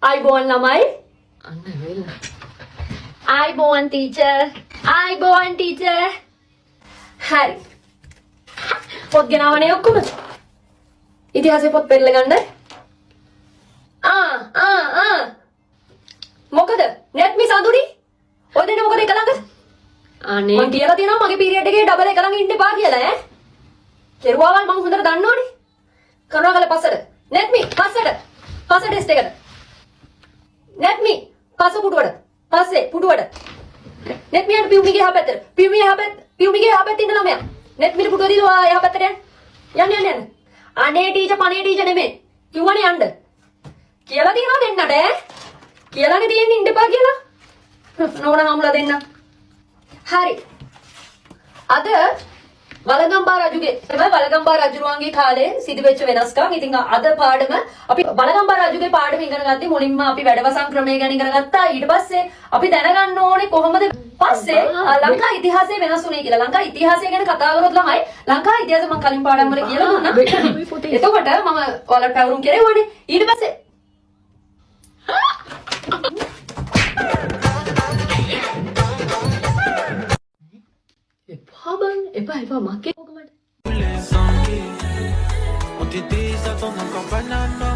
ආයිබෝන් ළමයි. අන්න වෙල. ආයිබෝන් teacher. ආයිබෝන් teacher. හරි. පොත් ගෙනාවනේ ඔක්කොම. ඉතිහාසෙ පොත් පෙරලා ගන්නද? මොකද? net මිස් අඳුරි? ඔය දෙන්න මොකද එක ළඟ? අනේ මං කියලා තියෙනවා මගේ පීරියඩ් එකේ ඩබල් එක ළඟ ඉන්න එපා කියලා ඈ. කෙරුවාවල් මං හොඳට දන්නවනේ. කරුණාකරලා පස්සට. net මි පස්සට. පස්ස ටෙස්ට් එකට. net මි පස්ස පුටුවට. පස්සේ පුටුවට. net මි යන්න පියුමිගේ එහා පැත්තට. පියුමිගේ එහා පැත්තේ ඉන්න ළමයා. net මිට පුටුව දීලා එහා පැත්තට යන්න. යන්න. අනේ ටීචර් පණේ ටීචර් නෙමෙයි. කිව්වනේ යන්න. කියලා තියෙනවා දෙන්නට ඈ. කියලානේ තියෙන්නේ ඉන්න එපා කියලා. නෝනා හමුලා දෙන්න. හරි. අද වලගම්බා රජුගේ තමයි වලගම්බා රජුරුවන්ගේ කාලේ සිදුවෙච්ච වෙනස්කම්. ඉතින් අද පාඩම අපි වලගම්බා රජුගේ පාඩම ඉගෙන ගත්තේ මුලින්ම අපි වැඩවසම් ක්‍රමය ගැන ඉගෙන ගත්තා. ඊට පස්සේ අපි දැනගන්න ඕනේ කොහොමද පස්සේ ලංකා ඉතිහාසය වෙනස් වුනේ කියලා. ලංකා ඉතිහාසය ගැන කතා කරොත් ළමයි ලංකා ඉතිහාසය මම කලින් පාඩම් වල කියලා දුන්නා. එතකොට මම ඔයාලට පැවරුම් කෙරෙව්වනේ. ඊට පස්සේ එපා මගේ Utiliza tu nunca para nada.